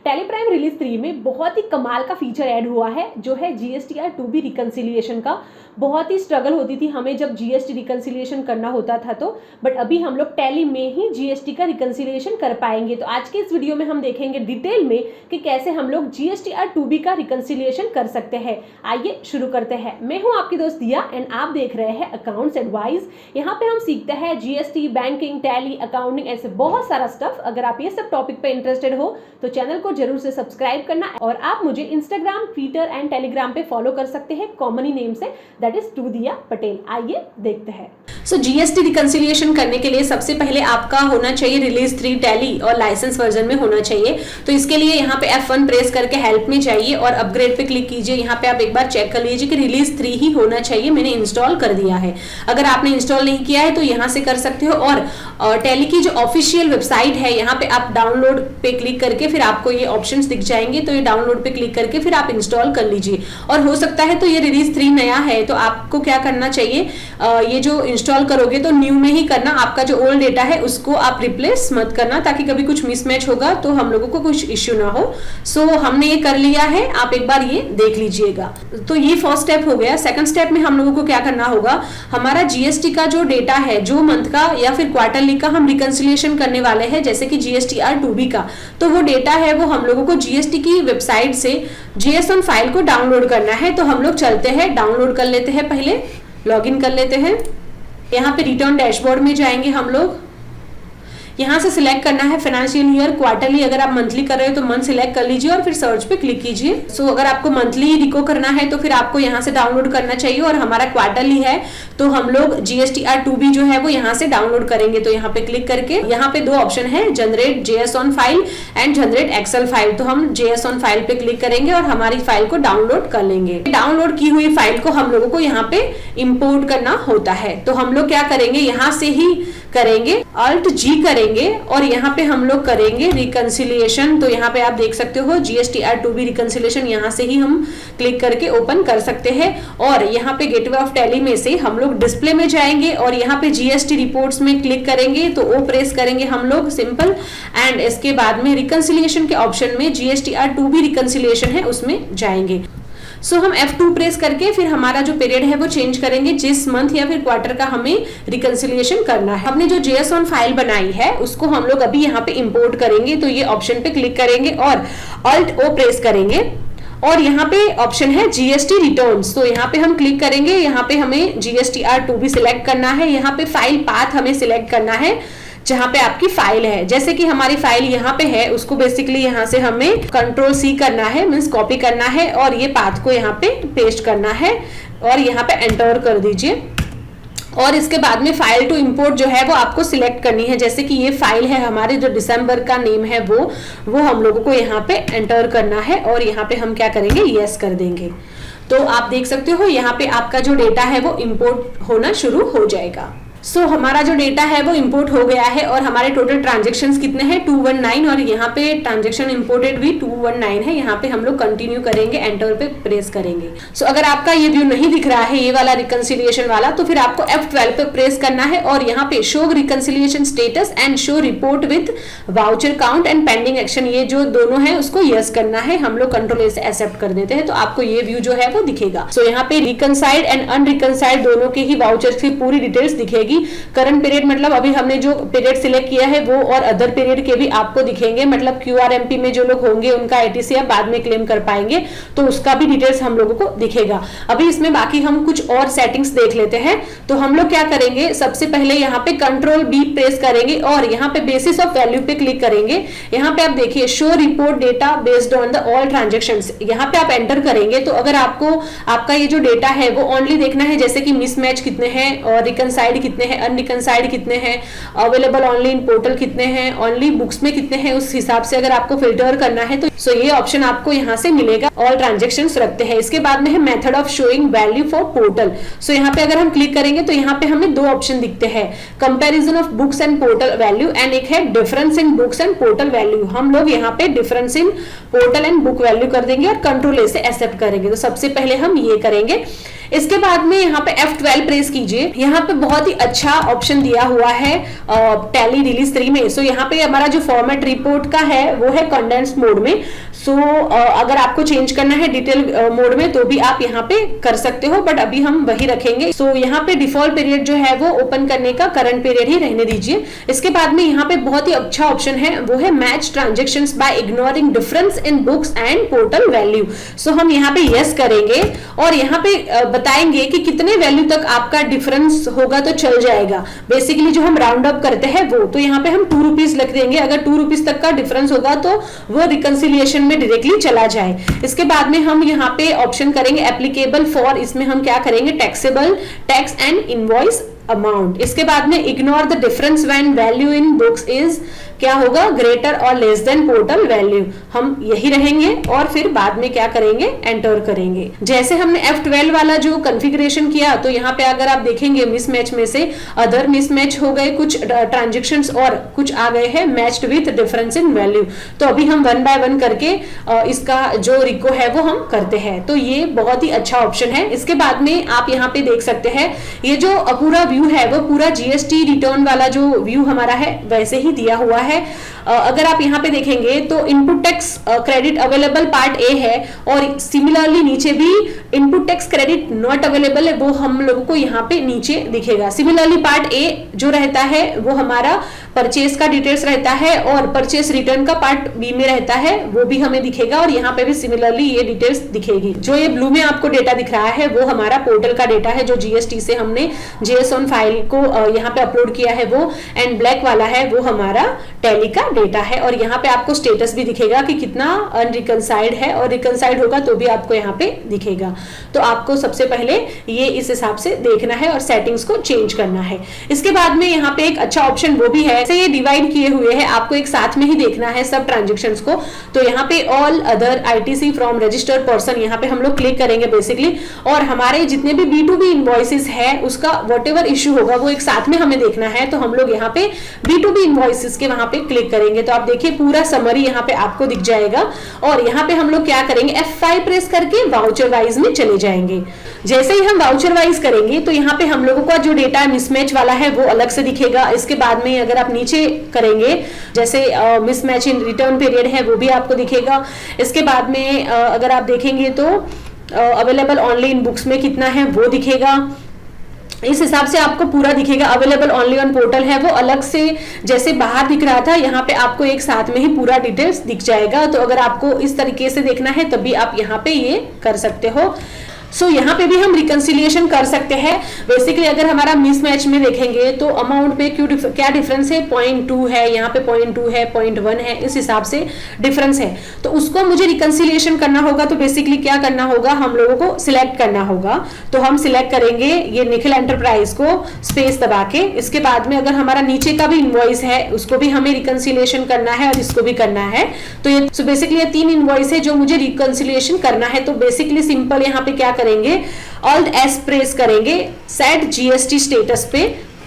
Tally prime release 3 में बहुत ही कमाल का फीचर ऐड हुआ है जो है जीएसटीआर टू बी रिकंसिलिएशन का। बहुत ही स्ट्रगल होती थी हमें जब जीएसटी रिकंसिलिएशन करना होता था तो, बट अभी हम लोग टैली में ही जीएसटी का रिकंसिलिएशन कर पाएंगे। तो आज के इस वीडियो में हम देखेंगे डिटेल में कि कैसे हम लोग जीएसटीआर टू बी का रिकंसिलिएशन कर सकते हैं। आइए शुरू करते हैं। मैं हूं आपकी दोस्त दिया एंड आप देख रहे हैं अकाउंट्स एडवाइस। यहाँ पे हम सीखते हैं जीएसटी, बैंकिंग, टैली, अकाउंटिंग, ऐसे बहुत सारा स्टफ। अगर आप ये सब टॉपिक पे इंटरेस्टेड हो तो चैनल को जरूर से सब्सक्राइब करना, और आप मुझे इंस्टाग्राम, ट्विटर एंड टेलीग्राम पे फॉलो कर सकते हैं कॉमन नेम से, दैट इज टू दिया पटेल। आइए देखते हैं। सो जीएसटी रिकंसिलिएशन करने के लिए सबसे पहले आपका होना चाहिए रिलीज 3 टैली और लाइसेंस वर्जन में होना चाहिए। तो इसके लिए यहाँ पे F1 प्रेस करके हेल्प में जाइए और अपग्रेड पे क्लिक कीजिए। यहाँ पे आप एक बार चेक कर लीजिए कि रिलीज 3 ही होना चाहिए। मैंने इंस्टॉल कर दिया है। अगर आपने इंस्टॉल नहीं किया है तो यहाँ से कर सकते हो, और टैली की जो ऑफिशियल वेबसाइट है यहाँ पे आप डाउनलोड पे क्लिक करके फिर आपको ये ऑप्शंस दिख जाएंगे। तो ये डाउनलोड पे क्लिक करके फिर आप इंस्टॉल कर लीजिए। और हो सकता है तो ये रिलीज 3 नया है तो आपको क्या करना चाहिए, ये जो इंस्टॉल करोगे तो न्यू में ही करना। आपका जो ओल्ड डेटा है उसको आप रिप्लेस मत करना, ताकि कभी कुछ मिसमैच होगा तो हम लोगों को कुछ इश्यू ना हो। सो हमने ये कर लिया है, आप एक बार ये देख लीजिएगा। तो ये फर्स्ट स्टेप हो गया। सेकंड स्टेप में हम लोगों को क्या करना होगा, हमारा जीएसटी का जो डेटा है, जो मंथ का या फिर क्वार्टरली का हम रिकंसिलिएशन करने वाले हैं, जैसे कि जीएसटीआर टू बी का, तो वो डेटा है वो हम लोगों को जीएसटी की वेबसाइट से JSON फाइल को डाउनलोड करना है। तो हम लोग चलते हैं, डाउनलोड कर लेते हैं, पहले लॉगिन कर लेते हैं। यहाँ पे रिटर्न डैशबोर्ड में जाएंगे हम लोग। यहाँ से सिलेक्ट करना है फाइनेंशियल ईयर, क्वार्टरली। अगर आप मंथली कर रहे हो तो मंथ सिलेक्ट कर लीजिए और फिर सर्च पे क्लिक कीजिए। सो अगर आपको मंथली रिको करना है तो फिर आपको यहाँ से डाउनलोड करना चाहिए, और हमारा क्वार्टरली है तो हम लोग जीएसटीआर टू बी जो है वो यहाँ से डाउनलोड करेंगे। तो यहाँ पे क्लिक करके यहाँ पे दो ऑप्शन है, generate JSON file and generate Excel file. तो हम JSON फाइल पे क्लिक करेंगे और हमारी फाइल को डाउनलोड कर लेंगे। डाउनलोड की हुई फाइल को हम लोगों को यहाँ पे इंपोर्ट करना होता है। तो हम लोग क्या करेंगे, यहाँ से ही करेंगे, Alt+G करेंगे और यहाँ पे हम लोग करेंगे रिकंसिलिएशन। तो यहाँ पे आप देख सकते हो जीएसटीआर टू बी रिकंसिलिएशन, यहाँ से ही हम क्लिक करके ओपन कर सकते हैं। और यहाँ पे गेटवे ऑफ टैली में से हम लोग डिस्प्ले में जाएंगे और यहाँ पे जीएसटी रिपोर्ट्स में क्लिक करेंगे। तो ओ प्रेस करेंगे हम लोग सिंपल, एंड इसके बाद में रिकंसिलिएशन के ऑप्शन में जीएसटीआर टू बी रिकंसिलिएशन है उसमें जाएंगे। सो हम F2 प्रेस करके फिर हमारा जो पीरियड है वो चेंज करेंगे, जिस मंथ या फिर क्वार्टर का हमें रिकंसिलिएशन करना है। हमने जो JSON फाइल बनाई है उसको हम लोग अभी यहाँ पे इंपोर्ट करेंगे। तो ये ऑप्शन पे क्लिक करेंगे और Alt+O प्रेस करेंगे, और यहाँ पे ऑप्शन है जीएसटी रिटर्न्स। तो यहाँ पे हम क्लिक करेंगे। यहाँ पे हमें जीएसटीआर टू बी सिलेक्ट करना है। यहाँ पे फाइल पाथ हमें सिलेक्ट करना है जहां पे आपकी फाइल है। जैसे कि हमारी फाइल यहाँ पे है, उसको बेसिकली यहाँ से हमें Ctrl+C करना है, मीन्स कॉपी करना है, और ये पाथ को यहाँ पे पेस्ट करना है और यहाँ पे एंटर कर दीजिए। और इसके बाद में फाइल टू इंपोर्ट जो है वो आपको सिलेक्ट करनी है। जैसे कि ये फाइल है हमारे, जो दिसंबर का नेम है वो हम लोगों को यहाँ पे एंटर करना है, और यहाँ पे हम क्या करेंगे, यस कर देंगे। तो आप देख सकते हो यहाँ पे आपका जो डेटा है वो इंपोर्ट होना शुरू हो जाएगा। सो हमारा जो डेटा है वो इंपोर्ट हो गया है, और हमारे टोटल ट्रांजैक्शंस कितने हैं, 219, और यहाँ पे ट्रांजैक्शन इंपोर्टेड भी 219 है। यहाँ पे हम लोग कंटिन्यू करेंगे, एंटर पे प्रेस करेंगे। सो अगर आपका ये व्यू नहीं दिख रहा है, ये वाला रिकंसिलिएशन वाला, तो फिर आपको F12 पे प्रेस करना है, और यहाँ पे show reconciliation status and show report with voucher count and pending action, ये जो दोनों है उसको यस करना है। हम लोग Ctrl+A से एक्सेप्ट कर देते हैं, तो आपको ये व्यू जो है वो दिखेगा। सो यहाँ पे रिकंसाइल्ड एंड अनरिकंसाइल्ड दोनों के ही वाउचर्स की पूरी डिटेल्स दिखेगी। करंट पीरियड मतलब अभी हमने जो पीरियड सिलेक्ट किया है वो, और अदर पीरियड के भी आपको दिखेंगे। मतलब QRMP में जो लोग होंगे उनका ATC आप बाद में क्लेम कर पाएंगे, तो उसका भी डिटेल्स हम लोगों को दिखेगा। अभी इसमें बाकी हम कुछ और सेटिंग्स देख लेते हैं। तो हम लोग क्या करेंगे, सबसे पहले यहाँ पे Ctrl+B प्रेस करेंगे और यहाँ पे बेसिस ऑफ वैल्यू पे क्लिक करेंगे। यहाँ पे आप देखिए show report data based on the all transactions, यहाँ पे आप एंटर करेंगे। तो अगर आपको आपका ये जो डेटा है वो ओनली देखना है, जैसे कि मिसमैच कितने हैं और रिकंसाइल्ड कितने हैं, अनरिकंसाइल्ड कितने हैं, अवेलेबल ओनली इन पोर्टल कितने हैं, ओनली बुक्स में कितने हैं, उस हिसाब से अगर आपको फिल्टर करना है तो सो ये ऑप्शन आपको यहाँ से मिलेगा। ऑल ट्रांजैक्शंस रखते हैं। इसके बाद में है method of showing value for portal. So यहाँ पे अगर हम क्लिक करेंगे तो यहाँ पे हमें दो ऑप्शन दिखते हैं, comparison of books and portal value, and एक है difference in books and portal value. हम लोग यहाँ पे difference in portal and book value कर देंगे और Ctrl+A से एक्सेप्ट करेंगे। तो सबसे पहले हम ये करेंगे। इसके बाद में यहाँ पे F12 प्रेस कीजिए। यहाँ पे बहुत ही अच्छा ऑप्शन दिया हुआ है टैली रिलीज 3 में। सो यहाँ पे हमारा जो फॉर्मेट रिपोर्ट का है वो है कंडेंस्ड मोड में। सो अगर आपको चेंज करना है डिटेल मोड में तो भी आप यहाँ पे कर सकते हो, बट अभी हम वही रखेंगे। सो यहाँ पे डिफॉल्ट पीरियड जो है वो ओपन करने का करंट पीरियड ही रहने दीजिए। इसके बाद में यहाँ पे बहुत ही अच्छा ऑप्शन है, वो है match transactions by ignoring difference in books and portal value. So हम यहाँ पे यस करेंगे और यहाँ पे बताएंगे कि कितने वैल्यू तक आपका डिफरेंस होगा तो चल जाएगा। बेसिकली जो हम राउंड अप करते हैं वो, तो यहाँ पे हम 2 रुपीज लिख देंगे। अगर 2 रुपीज तक का डिफरेंस होगा तो वो रिकंसिलिएशन में डायरेक्टली चला जाए। इसके बाद में हम यहाँ पे ऑप्शन करेंगे एप्लीकेबल फॉर, इसमें हम क्या करेंगे taxable tax and invoice amount. इसके बाद में ignore the difference when value in books is क्या होगा ग्रेटर और लेस देन पोर्टल वैल्यू, हम यही रहेंगे और फिर बाद में क्या करेंगे एंटर करेंगे। जैसे हमने F12 वाला जो कॉन्फ़िगरेशन किया तो यहाँ पे अगर आप देखेंगे मिसमैच में से अदर मिसमैच हो गए, कुछ ट्रांजेक्शंस और कुछ आ गए हैं matched with difference in value. तो अभी हम 1 बाय 1 करके इसका जो रिको है वो हम करते हैं। तो ये बहुत ही अच्छा ऑप्शन है। इसके बाद में आप यहाँ पे देख सकते हैं ये जो पूरा व्यू है वो पूरा जीएसटी रिटर्न वाला जो व्यू हमारा है वैसे ही दिया हुआ है। अगर आप यहाँ पे देखेंगे तो input tax credit available part A है और सिमिलरली नीचे भी input tax credit not available है, वो हम लोगों को यहाँ पे नीचे दिखेगा। सिमिलरली पार्ट ए जो रहता है वो हमारा परचेस का डिटेल्स रहता है और परचेस रिटर्न का पार्ट बी में रहता है, वो भी हमें दिखेगा और यहाँ पे भी सिमिलरली ये डिटेल्स दिखेगी। जो ये ब्लू में आपको डेटा दिख रहा है वो हमारा पोर्टल का डेटा है जो जीएसटी से हमने JSON फाइल को यहाँ पे अपलोड किया है वो, एंड ब्लैक वाला है वो हमारा टैली का डेटा है। और यहाँ पे आपको स्टेटस भी दिखेगा कि कितना अनरिकंसाइल्ड है और रिकंसाइल्ड होगा तो भी आपको यहाँ पे दिखेगा। तो आपको सबसे पहले ये इस हिसाब से देखना है और सेटिंग्स को चेंज करना है। इसके बाद में यहाँ पे एक अच्छा ऑप्शन वो भी है, ये डिवाइड किए हुए हैं, आपको एक साथ में ही देखना है सब ट्रांजेक्शंस को। तो यहाँ पे all other ITC from registered person यहाँ पे हम लोग क्लिक करेंगे बेसिकली, और हमारे जितने भी B2B इनवॉइसेस है उसका व्हाटएवर इश्यू होगा वो एक साथ में हमें देखना है। तो हम लोग यहाँ पे B2B इनवॉइसेस के वहां पे क्लिक करेंगे तो आप देखिए पूरा समरी यहाँ पे आपको दिख जाएगा। और यहाँ पे हम लोग क्या करेंगे F5 प्रेस करके वाउचर वाइज में चले जाएंगे। जैसे ही हम वाउचर वाइज करेंगे तो यहाँ पे हम लोगों का जो डेटा मिसमैच वाला है वो अलग से दिखेगा। इसके बाद में अगर आप नीचे करेंगे जैसे मिसमैच इन रिटर्न पीरियड है वो भी आपको दिखेगा। इसके बाद में अगर आप देखेंगे तो अवेलेबल ओनली इन बुक्स में कितना है वो दिखेगा। इस हिसाब से आपको पूरा दिखेगा। अवेलेबल ओनली ऑन पोर्टल है वो अलग से जैसे बाहर दिख रहा था, यहाँ पे आपको एक साथ में ही पूरा डिटेल्स दिख जाएगा। तो अगर आपको इस तरीके से देखना है तभी आप यहाँ पे ये कर सकते हो। सो यहाँ पे भी हम रिकंसिलिएशन कर सकते हैं। बेसिकली अगर हमारा मिसमैच में देखेंगे तो अमाउंट में क्या डिफरेंस है 0.2 है, यहाँ पे 0.2 है, 0.1 है, इस हिसाब से डिफरेंस है। तो उसको मुझे रिकंसिलिएशन करना होगा तो बेसिकली क्या करना होगा, हम लोगों को सिलेक्ट करना होगा। तो हम सिलेक्ट करेंगे ये निखिल एंटरप्राइज को स्पेस दबा के। इसके बाद में अगर हमारा नीचे का भी इनवॉइस है उसको भी हमें रिकंसिलिएशन करना है और इसको भी करना है। तो ये बेसिकली ये 3 इनवॉइस है जो मुझे रिकंसिलिएशन करना है। तो बेसिकली सिंपल यहाँ पे क्या करेंगे Alt S प्रेस करेंगे सेट GST स्टेटस पे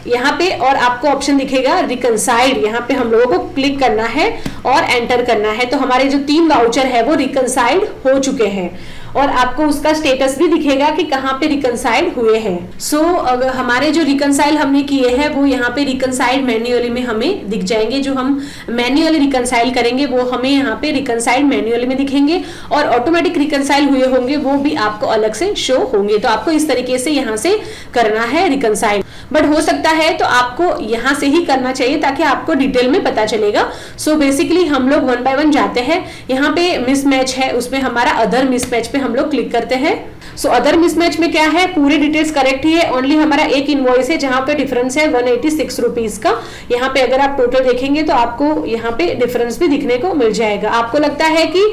यहाँ पे, और आपको ऑप्शन दिखेगा रिकंसाइल्ड, यहाँ पे हम लोगों को क्लिक करना है और एंटर करना है। तो हमारे जो 3 वाउचर है वो रिकंसाइल्ड हो चुके हैं और आपको उसका स्टेटस भी दिखेगा कि कहाँ पे रिकंसाइल हुए हैं। सो अगर हमारे जो रिकंसाइल हमने किए हैं वो यहाँ पे रिकंसाइल मैन्युअली में हमें दिख जाएंगे। जो हम मैन्युअली रिकंसाइल करेंगे वो हमें यहाँ पे रिकंसाइल मैन्युअली में दिखेंगे और ऑटोमेटिक रिकंसाइल हुए होंगे वो भी आपको अलग से शो होंगे। तो आपको इस तरीके से यहाँ से करना है रिकंसाइल, बट हो सकता है तो आपको यहाँ से ही करना चाहिए ताकि आपको डिटेल में पता चलेगा। सो बेसिकली हम लोग 1 बाय 1 जाते हैं। यहाँ पे मिसमैच है उसमें हमारा अदर मिसमैच पे हम लोग क्लिक करते हैं। सो अदर मिसमैच में क्या है, पूरी डिटेल्स करेक्ट ही है, ओनली हमारा एक इनवॉइस है जहां पे डिफरेंस है 186 रुपीज का। यहाँ पे अगर आप टोटल देखेंगे तो आपको यहाँ पे डिफरेंस भी दिखने को मिल जाएगा। आपको लगता है कि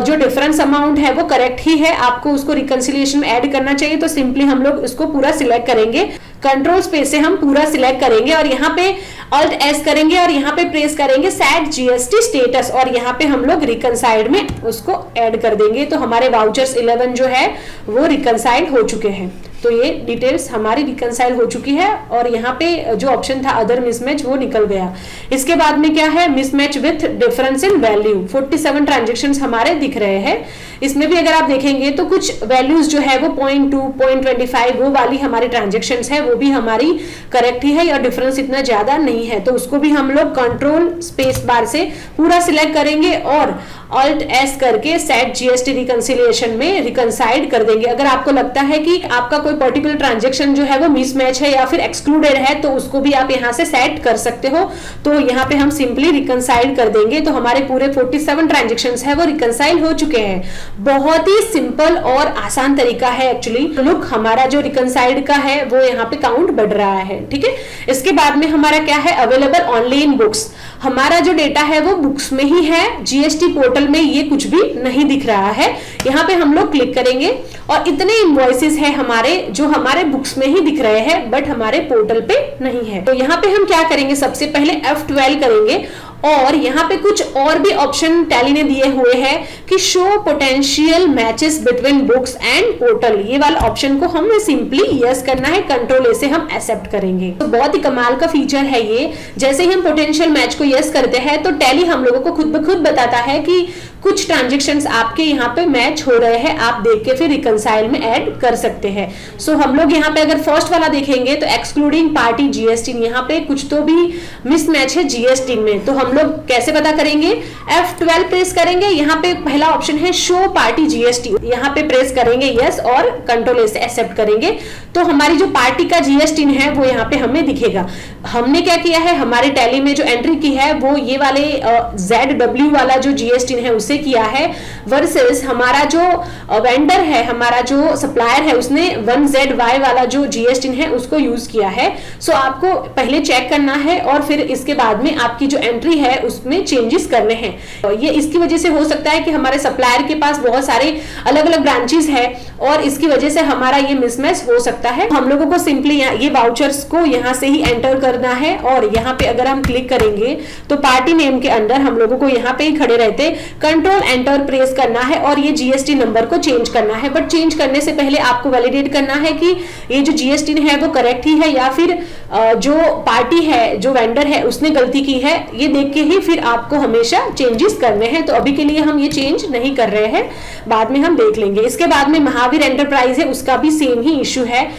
जो डिफरेंस अमाउंट है वो करेक्ट ही है, आपको उसको रिकंसिलिएशन में ऐड करना चाहिए, तो सिंपली हम लोग उसको पूरा सिलेक्ट करेंगे। कंट्रोल स्पेस से हम पूरा सिलेक्ट करेंगे और यहाँ पे Alt S करेंगे और यहाँ पे प्रेस करेंगे सेट GST स्टेटस और यहाँ पे हम लोग रिकंसाइल्ड में उसको ऐड कर देंगे। तो हमारे वाउचर्स 11 जो है वो रिकंसाइल्ड हो चुके हैं। तो ये डिटेल्स हमारी रिकंसाइल हो चुकी है और यहाँ पे जो ऑप्शन था अदर मिसमैच वो निकल गया। इसके बाद में क्या है, mismatch with difference in value, 47 transactions हमारे दिख रहे हैं। इसमें भी अगर आप देखेंगे तो कुछ वैल्यूज जो है वो 0.2, 0.25 वो वाली हमारी ट्रांजेक्शंस है वो भी हमारी करेक्ट ही है, या डिफरेंस इतना ज्यादा नहीं है। तो उसको भी हम लोग कंट्रोल स्पेस बार से पूरा सिलेक्ट करेंगे और Alt S करके सेट जीएसटी रिकंसिलिएशन में रिकंसाइड कर देंगे। अगर आपको लगता है कि आपका कोई पर्टिकुलर ट्रांजेक्शन जो है वो मिसमैच है या फिर एक्सक्लूडेड है तो उसको भी आप यहाँ से सेट कर सकते हो। तो यहाँ पे हम सिंपली रिकंसाइड कर देंगे तो हमारे पूरे 47 ट्रांजेक्शंस है वो रिकंसाइल हो चुके हैं। बहुत ही सिंपल और आसान तरीका है एक्चुअली। लुक, हमारा जो रिकंसाइड का है वो यहाँ पे काउंट बढ़ रहा है, ठीक है। इसके बाद में हमारा क्या है, अवेलेबल ओनली इन बुक्स। हमारा जो डेटा है वो बुक्स में ही है, जीएसटी पोर्टल में ये कुछ भी नहीं दिख रहा है। यहाँ पे हम लोग क्लिक करेंगे और इतने इनवॉइसेस है हमारे जो हमारे बुक्स में ही दिख रहे हैं बट हमारे पोर्टल पे नहीं है। तो यहाँ पे हम क्या करेंगे, सबसे पहले F12 करेंगे और यहाँ पे कुछ और भी ऑप्शन टैली ने दिए हुए हैं कि show potential matches between books and portal. ये वाला ऑप्शन को हमें सिंपली यस करना है, कंट्रोल ए से हम एक्सेप्ट करेंगे। तो बहुत ही कमाल का फीचर है ये। जैसे ही हम पोटेंशियल मैच को यस करते हैं तो टैली हम लोगों को खुद ब खुद बताता है कि कुछ ट्रांजेक्शंस आपके यहाँ पे मैच हो रहे हैं, आप देख के फिर रिकंसाइल में ऐड कर सकते हैं। सो हम लोग यहाँ पे अगर फर्स्ट वाला देखेंगे तो एक्सक्लूडिंग पार्टी जीएसटी, यहाँ पे कुछ तो भी मिसमैच है जीएसटी में। तो हम लोग कैसे पता करेंगे, F12 प्रेस करेंगे, यहाँ पे पहला ऑप्शन है शो पार्टी जीएसटी, यहाँ पे प्रेस करेंगे यस और कंट्रोल ए से एक्सेप्ट करेंगे तो हमारी जो पार्टी का जीएसटी है वो यहाँ पे हमें दिखेगा। हमने क्या किया है, हमारे टैली में जो एंट्री की है वो ये वाले ZW वाला जो जीएसटी है उससे किया है, वर्सेस हमारा जो वेंडर है, हमारा जो सप्लायर है उसने 1ZY वाला जो जीएसटी है उसको यूज किया है। सो आपको पहले चेक करना है और फिर इसके बाद में आपकी जो एंट्री है उसमें चेंजेस करने हैं। ये इसकी वजह से हो सकता है कि हमारे सप्लायर के पास बहुत सारे अलग अलग ब्रांचेस है और इसकी वजह से हमारा ये मिसमैच हो सकता है। हम लोगों को सिंपली ये वाउचर्स को यहाँ से ही एंटर करना है और यहाँ पे अगर हम क्लिक करेंगे तो पार्टी नेम के अंदर हम लोगों को यहाँ पे ही खड़े रहते कंट्रोल एंटर प्रेस करना है और ये जीएसटी नंबर को चेंज करना है। बट चेंज करने से पहले आपको वैलिडेट करना है कि ये जो जीएसटी है वो करेक्ट ही है या फिर जो पार्टी है, जो वेंडर है उसने गलती की है, ये देख के ही फिर आपको हमेशा चेंजेस करने हैं। तो अभी के लिए हम ये चेंज नहीं कर रहे हैं, बाद में हम देख लेंगे। इसके बाद में महावीर एंटरप्राइज है, उसका भी सेम ही इश्यू है।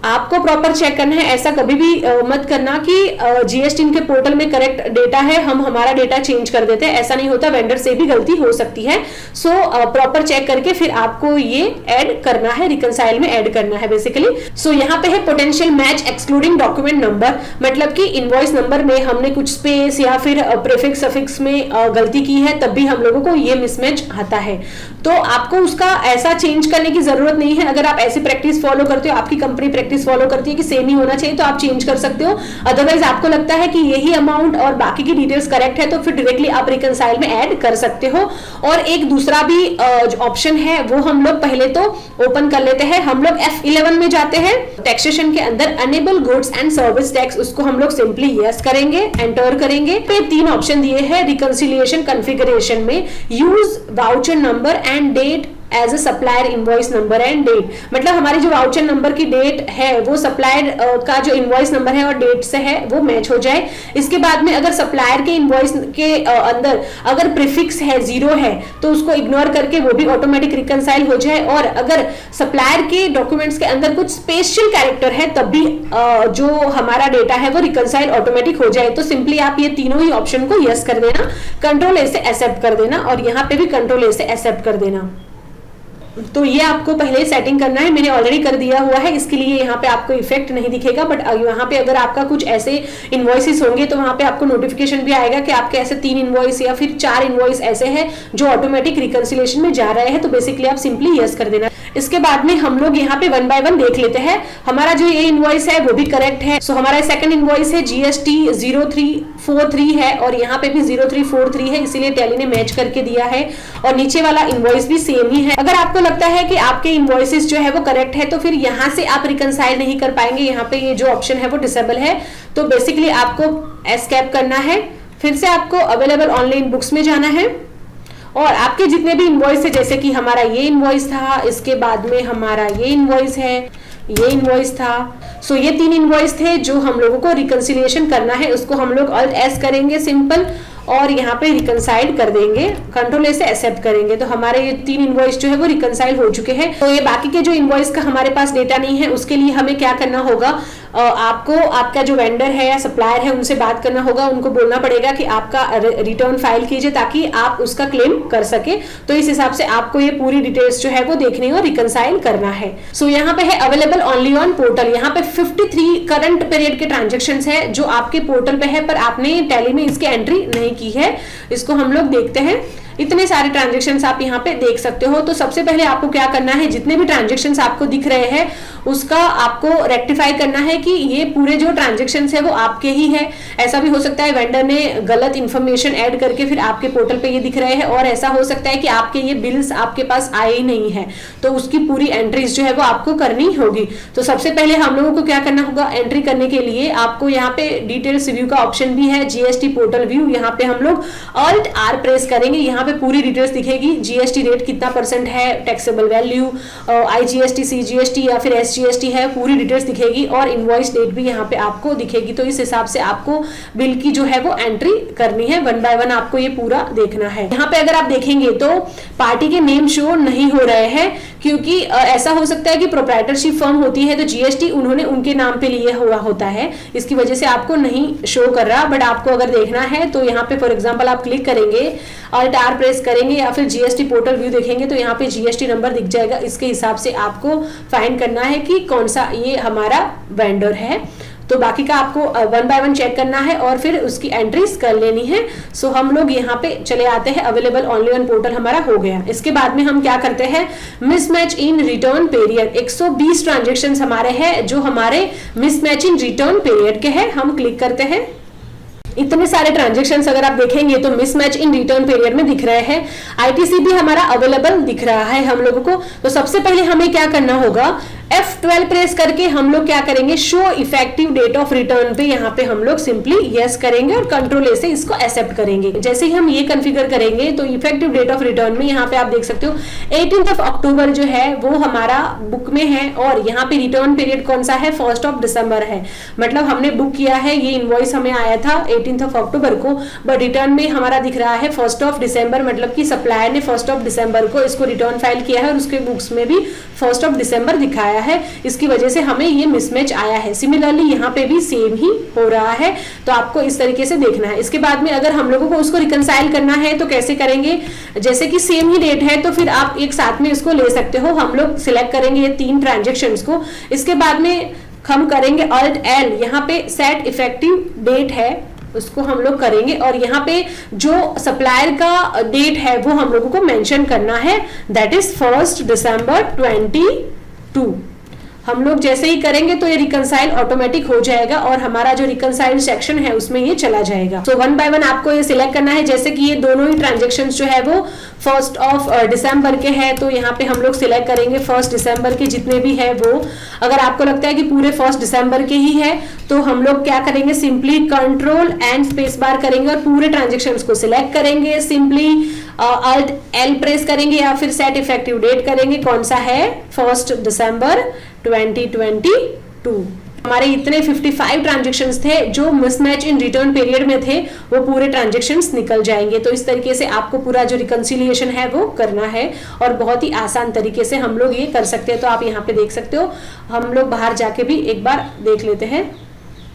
आपको प्रॉपर चेक करना है, ऐसा कभी भी मत करना कि जीएसटी के पोर्टल में करेक्ट डेटा है हम हमारा डेटा चेंज कर देते हैं, ऐसा नहीं होता, वेंडर से भी गलती हो सकती है। सो प्रॉपर चेक करके फिर आपको ये ऐड करना है, रिकंसाइल में ऐड करना है बेसिकली। सो यहाँ पे है potential match excluding document number, मतलब कि इनवॉइस नंबर में हमने कुछ स्पेस या फिर प्रीफिक्स सफिक्स में गलती की है तब भी हम लोगों को ये मिसमैच आता है। तो आपको उसका ऐसा चेंज करने की जरूरत नहीं है। अगर आप ऐसी प्रैक्टिस फॉलो करते हो, आपकी कंपनी प्रैक्टिस फॉलो करती है कि सेम ही होना चाहिए, तो आप चेंज कर सकते हो। अदरवाइज आपको लगता है कि यही अमाउंट और बाकी की डिटेल्स करेक्ट है तो फिर डायरेक्टली आप रिकंसाइल में ऐड कर सकते हो। और एक दूसरा भी ऑप्शन है वो हम लोग पहले तो ओपन कर लेते हैं। हम लोग F11 में जाते हैं, टैक्सेशन के अंदर enable goods and service tax, उसको हम लोग सिंपली यस करेंगे, एंटर करेंगे। पे 3 ऑप्शन दिए हैं रिकंसिलिएशन कॉन्फ़िगरेशन में, use voucher number and date as a supplier invoice number and date, मतलब हमारी जो वाउचर नंबर की डेट है वो सप्लायर का जो इनवॉइस नंबर है और डेट से है वो मैच हो जाए। इसके बाद में अगर सप्लायर के इनवॉइस के अंदर अगर प्रीफिक्स है 0 है तो उसको इग्नोर करके वो भी ऑटोमेटिक रिकंसाइल हो जाए, और अगर सप्लायर के डॉक्यूमेंट्स के अंदर कुछ स्पेशल कैरेक्टर है तब भी जो हमारा डेटा है वो रिकंसाइल ऑटोमेटिक हो जाए। तो सिंपली आप ये तीनों ही ऑप्शन को यस कर देना, कंट्रोल ए से एक्सेप्ट कर देना और यहाँ पे भी कंट्रोल ए से एक्सेप्ट कर देना। तो ये आपको पहले सेटिंग करना है, मैंने ऑलरेडी कर दिया हुआ है, इसके लिए यहाँ पे आपको इफेक्ट नहीं दिखेगा। बट यहाँ पे अगर आपका कुछ ऐसे इनवॉइसेस होंगे तो वहां पे आपको नोटिफिकेशन भी आएगा कि आपके ऐसे 3 इनवॉइस या फिर 4 इनवॉइस ऐसे हैं जो ऑटोमेटिक रिकंसिलिएशन में जा रहे हैं। तो बेसिकली आप सिंपली यस कर देना। इसके बाद में हम लोग यहाँ पे 1 बाय 1 देख लेते हैं। हमारा जो ये इनवॉइस है वो भी करेक्ट है। सो हमारा सेकंड इनवॉइस है GST 0343 है और यहाँ पे भी 0343 है, इसीलिए टैली ने मैच करके दिया है और नीचे वाला इनवॉइस भी सेम ही है। अगर आपको लगता है कि आपके इनवॉइसेस जो है वो करेक्ट है तो फिर यहाँ से आप रिकंसाइल नहीं कर पाएंगे, यहाँ पे ये जो ऑप्शन है वो डिसेबल है। तो बेसिकली आपको एस्केप करना है, फिर से आपको अवेलेबल ऑनलाइन बुक्स में जाना है और आपके जितने भी इनवॉइस है, जैसे कि हमारा ये इनवॉइस था, इसके बाद में हमारा ये इनवॉइस है, ये इनवॉइस था। सो ये 3 इनवॉइस थे जो हम लोगों को रिकंसिलिएशन करना है। उसको हम लोग Alt S करेंगे सिंपल, और यहाँ पे रिकंसाइल कर देंगे, कंट्रोल ए से एक्सेप्ट करेंगे। तो हमारे ये 3 इनवॉइस जो है वो रिकंसाइल हो चुके हैं। तो ये बाकी के जो इनवॉइस का हमारे पास डेटा नहीं है, उसके लिए हमें क्या करना होगा, आपको आपका जो वेंडर है या सप्लायर है उनसे बात करना होगा, उनको बोलना पड़ेगा कि आपका रिटर्न फाइल कीजिए ताकि आप उसका क्लेम कर सके। तो इस हिसाब से आपको ये पूरी डिटेल्स जो है वो देखनी और रिकंसाइल करना है। सो यहाँ पे है अवेलेबल ओनली ऑन पोर्टल। यहाँ पे 53 करंट पीरियड के ट्रांजेक्शन्स है जो आपके पोर्टल पे है, पर आपने टैली में इसकी एंट्री नहीं की है। इसको हम लोग देखते हैं। इतने सारे ट्रांजैक्शंस आप यहाँ पे देख सकते हो। तो सबसे पहले आपको क्या करना है, जितने भी ट्रांजैक्शंस आपको दिख रहे हैं उसका आपको रेक्टिफाई करना है कि ये पूरे जो ट्रांजैक्शंस है वो आपके ही है। ऐसा भी हो सकता है वेंडर ने गलत इंफॉर्मेशन ऐड करके फिर आपके पोर्टल पे ये दिख रहे हैं, और ऐसा हो सकता है कि आपके ये बिल्स आपके पास आए ही नहीं है, तो उसकी पूरी एंट्रीज जो है वो आपको करनी होगी। तो सबसे पहले हम लोगों को क्या करना होगा, एंट्री करने के लिए आपको यहाँ पे डिटेल्स व्यू का ऑप्शन भी है, जीएसटी पोर्टल व्यू। यहाँ पे हम लोग Alt R प्रेस करेंगे, यहाँ पे पूरी डिटेल्स दिखेगी। जीएसटी रेट कितना % है, टैक्सेबल वैल्यू, आईजीएसटी, सीजीएसटी या फिर एसजीएसटी है, पूरी डिटेल्स दिखेगी, और इनवॉइस डेट भी यहाँ पे आपको दिखेगी। तो इस हिसाब से आपको बिल की जो है वो एंट्री करनी है, 1 बाय 1 आपको ये पूरा देखना है। यहाँ पे अगर आप देखेंगे तो पार्टी के नेम शो नहीं हो रहे हैं, क्योंकि ऐसा हो सकता है कि प्रोप्राइटरशिप फर्म होती है तो जीएसटी उन्होंने उनके नाम पे लिए हुआ होता है, इसकी वजह से आपको नहीं शो कर रहा। बट आपको अगर देखना है तो यहाँ पे फॉर एग्जांपल आप क्लिक करेंगे, Alt R प्रेस करेंगे या फिर जीएसटी पोर्टल व्यू देखेंगे तो यहाँ पे जीएसटी नंबर दिख जाएगा। इसके हिसाब से आपको फाइंड करना है कि कौन सा ये हमारा वेंडर है। तो बाकी का आपको 1 बाय 1 चेक करना है और फिर उसकी एंट्रीज कर लेनी है। सो हम लोग यहाँ पे चले आते हैं, अवेलेबल ओनली ऑन पोर्टल हमारा हो गया। इसके बाद में हम क्या करते हैं, mismatch in return period. 120 transactions हमारे हैं जो हमारे मिसमैच इन रिटर्न पीरियड के हैं। हम क्लिक करते हैं। इतने सारे ट्रांजैक्शंस अगर आप देखेंगे तो मिसमैच इन रिटर्न पीरियड में दिख रहे हैं। आईटीसी भी हमारा अवेलेबल दिख रहा है हम लोगों को। तो सबसे पहले हमें क्या करना होगा, F12 प्रेस करके हम लोग क्या करेंगे, show effective date of return पे यहाँ पे हम लोग सिंपली यस करेंगे और कंट्रोल ए से इसको एक्सेप्ट करेंगे। जैसे ही हम ये कॉन्फ़िगर करेंगे तो इफेक्टिव डेट ऑफ रिटर्न में यहाँ पे आप देख सकते हो 18 अक्टूबर जो है वो हमारा बुक में है, और यहाँ पे रिटर्न पीरियड कौन सा है, 1 दिसंबर है। मतलब हमने बुक किया है, ये इनवॉइस हमें आया था 18 अक्टूबर को, बट रिटर्न में हमारा दिख रहा है 1 दिसंबर। मतलब कि सप्लायर ने 1 दिसंबर को इसको रिटर्न फाइल किया है और उसके बुक्स में भी 1 दिसंबर दिखाया है। इसकी वजह से हमें ये मिसमैच आया है। सिमिलरली यहाँ पे भी सेम ही हो रहा है, तो आपको इस तरीके से देखना है। इसके बाद में अगर हम लोगों को उसको रिकंसाइल करना है तो कैसे करेंगे, जैसे कि सेम ही डेट है तो फिर आप एक साथ में इसको ले सकते हो। हम लोग सिलेक्ट करेंगे ये 3 ट्रांजेक्शन्स को। इसके बाद में हम करेंगे Alt L, यहाँ पे सेट इफेक्टिव डेट है उसको हम लोग करेंगे, और यहाँ पे जो सप्लायर का डेट है वो हम लोगों को मेंशन करना है, दैट इज 1 दिसंबर 2022। हम लोग जैसे ही करेंगे तो ये रिकंसाइल ऑटोमेटिक हो जाएगा और हमारा जो रिकंसाइल सेक्शन है उसमें ये चला जाएगा। सो 1 बाय 1 आपको ये सिलेक्ट करना है। जैसे कि ये दोनों ही ट्रांजेक्शन्स जो है वो 1 दिसंबर के हैं, तो यहाँ पे हम लोग सिलेक्ट करेंगे 1 दिसंबर के जितने भी है वो। अगर आपको लगता है कि पूरे 1 दिसंबर के ही है तो हम लोग क्या करेंगे, simply control and space bar करेंगे और पूरे ट्रांजेक्शन्स को सिलेक्ट करेंगे। सिंपली Alt L प्रेस करेंगे या फिर सेट इफेक्टिव डेट करेंगे, कौन सा है, 1 दिसंबर 2022। हमारे इतने 55 ट्रांजैक्शंस थे जो मिसमैच इन रिटर्न पीरियड में थे, वो पूरे ट्रांजैक्शंस निकल जाएंगे। तो इस तरीके से आपको पूरा जो रिकंसिलिएशन है वो करना है, और बहुत ही आसान तरीके से हम लोग ये कर सकते हैं। तो आप यहाँ पे देख सकते हो, हम लोग बाहर जाके भी एक बार देख लेते हैं।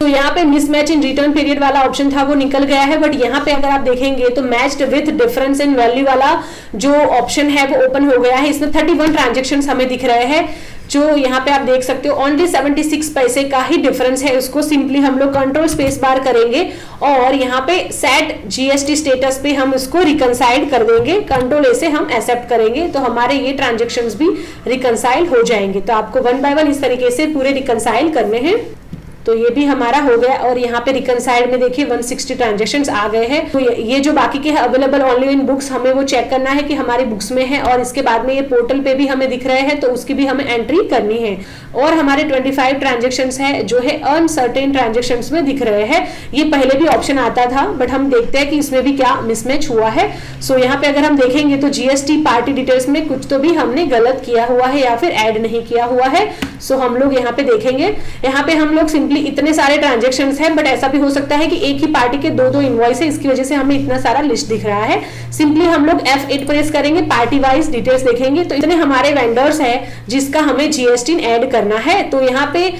तो यहाँ पे मिसमैच इन रिटर्न पीरियड वाला ऑप्शन था वो निकल गया है, बट यहाँ पे अगर आप देखेंगे तो matched with difference in value वाला जो ऑप्शन है वो ओपन हो गया है। इसमें 31 ट्रांजैक्शंस हमें दिख रहे हैं, जो यहाँ पे आप देख सकते हो ओनली 76 पैसे का ही डिफरेंस है। उसको सिंपली हम लोग कंट्रोल स्पेस बार करेंगे और यहाँ पे सेट जीएसटी स्टेटस पे हम उसको रिकंसाइल कर देंगे, कंट्रोल ए से हम एक्सेप्ट करेंगे, तो हमारे ये ट्रांजैक्शंस भी रिकंसाइल हो जाएंगे। तो आपको 1 बाय 1 इस तरीके से पूरे रिकंसाइल करने हैं। तो ये भी हमारा हो गया। और यहाँ पे रिकनसाइल्ड में देखिए 160 ट्रांजेक्शन्स आ गए हैं। तो ये जो बाकी के हैं अवेलेबल ओनली इन बुक्स, हमें वो चेक करना है कि हमारी बुक्स में है, और इसके बाद में ये पोर्टल पे भी हमें दिख रहे हैं तो उसकी भी हमें एंट्री करनी है। और हमारे 25 ट्रांजेक्शन्स है जो है अनसर्टेन ट्रांजेक्शन्स में दिख रहे हैं। ये पहले भी ऑप्शन आता था, बट हम देखते हैं कि इसमें भी क्या मिसमैच हुआ है। सो यहाँ पे अगर हम देखेंगे तो जीएसटी पार्टी डिटेल्स में कुछ तो भी हमने गलत किया हुआ है या फिर ऐड नहीं किया हुआ है। सो हम लोग यहाँ पे देखेंगे, यहाँ पे हम लोग सिंपली इतने सारे ट्रांजेक्शन्स हैं, बट ऐसा भी हो सकता है कि एक ही पार्टी के दो इनवॉइस है, इसकी वजह से हमें इतना सारा लिस्ट दिख रहा है। सिंपली हम लोग F8 प्रेस करेंगे, पार्टी वाइज डिटेल्स देखेंगे तो इतने हमारे वेंडर्स है जिसका हमें जीएसटी ऐड करना है। तो यहाँ पे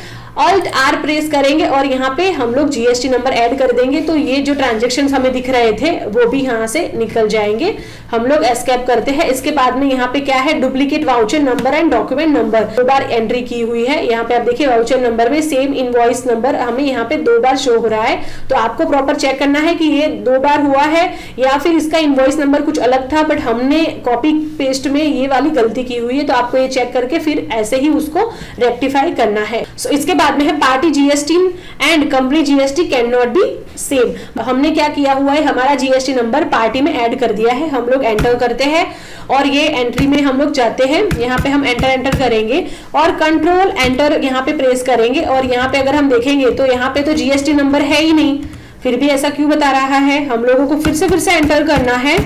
Alt R प्रेस करेंगे और यहाँ पे हम लोग जीएसटी नंबर ऐड कर देंगे, तो ये जो ट्रांजेक्शन्स हमें दिख रहे थे वो भी यहाँ से निकल जाएंगे। हम लोग एस्केप करते हैं। इसके बाद में यहाँ पे क्या है, duplicate voucher number and document number 2 bar entry की हुई है। यहाँ पे आप देखिए वाउचर नंबर में सेम इनवॉइस नंबर हमें यहाँ पे 2 बार शो हो रहा है। तो आपको प्रॉपर चेक करना है कि ये 2 बार हुआ है या फिर इसका इनवॉइस नंबर कुछ अलग था, बट हमने कॉपी पेस्ट में ये वाली गलती की हुई है। तो आपको ये चेक करके फिर ऐसे ही उसको रेक्टिफाई करना है। सो इसके बाद में है party GST and company GST can not be same. हमने क्या किया हुआ है, हमारा जीएसटी नंबर पार्टी में ऐड कर दिया है। हम लोग एंटर करते हैं और ये एंट्री में हम लोग जाते हैं। यहाँ पे हम एंटर करेंगे और कंट्रोल एंटर यहाँ पे प्रेस करेंगे। और यहाँ पे अगर हम देखेंगे तो यहाँ पे तो जीएसटी नंबर है ही नहीं, फिर भी ऐसा क्यों बता रहा है। हम लोगों को फिर से एंटर करना है।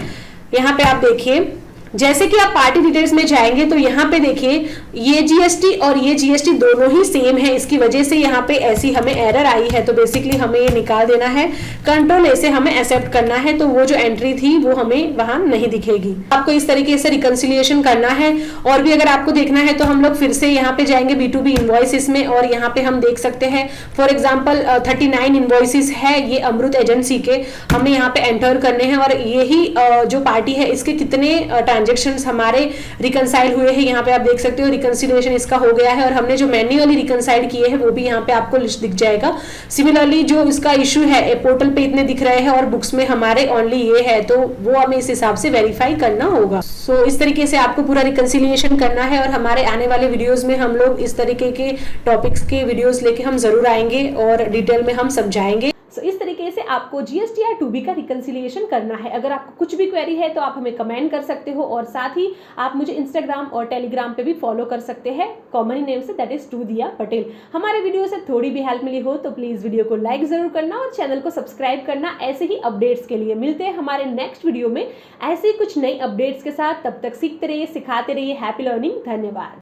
यहाँ पे आप देखिए जैसे कि आप पार्टी डिटेल्स में जाएंगे तो यहाँ पे देखिए ये जीएसटी और ये जीएसटी दोनों ही सेम है, इसकी वजह से यहाँ पे ऐसी हमें एरर आई है। तो बेसिकली हमें ये निकाल देना है, कंट्रोल ए से हमें एक्सेप्ट करना है, तो वो जो एंट्री थी वो हमें वहां नहीं दिखेगी। आपको इस तरीके से रिकंसिलिएशन करना है। और भी अगर आपको देखना है तो हम लोग फिर से यहाँ पे जाएंगे B2B इनवॉइसेस में, और यहाँ पे हम देख सकते हैं फॉर एग्जाम्पल 39 इनवॉइसेस है ये अमृत एजेंसी के, हमें यहाँ पे एंटर करने हैं। और यही जो पार्टी है इसके कितने ट्रांजेक्शन्स हमारे रिकंसाइल हुए हैं, यहाँ पे आप देख सकते हो रिकंसिलिएशन इसका हो गया है। और हमने जो मैन्युअली रिकंसाइल किए हैं वो भी यहाँ पे आपको लिस्ट दिख जाएगा। सिमिलरली जो इसका इशू है पोर्टल पे इतने दिख रहे हैं और बुक्स में हमारे ओनली ये है, तो वो हमें इस हिसाब से वेरीफाई करना होगा। सो इस तरीके से आपको पूरा रिकंसिलिएशन करना है। और हमारे आने वाले वीडियोज में हम लोग इस तरीके के टॉपिक्स के वीडियोज लेके हम जरूर आएंगे और डिटेल में हम समझाएंगे। इस तरीके से आपको जीएसटीआर 2B का रिकंसिलिएशन करना है। अगर आपको कुछ भी क्वेरी है तो आप हमें कमेंट कर सकते हो, और साथ ही आप मुझे इंस्टाग्राम और टेलीग्राम पे भी फॉलो कर सकते हैं कॉमन नेम से, दैट इज टू दिया पटेल। हमारे वीडियो से थोड़ी भी हेल्प मिली हो तो प्लीज वीडियो को लाइक जरूर करना और चैनल को सब्सक्राइब करना ऐसे ही अपडेट्स के लिए। मिलते हैं हमारे नेक्स्ट वीडियो में ऐसे ही कुछ नई अपडेट्स के साथ। तब तक सीखते रहिए, सिखाते रहिए। Happy learning. धन्यवाद।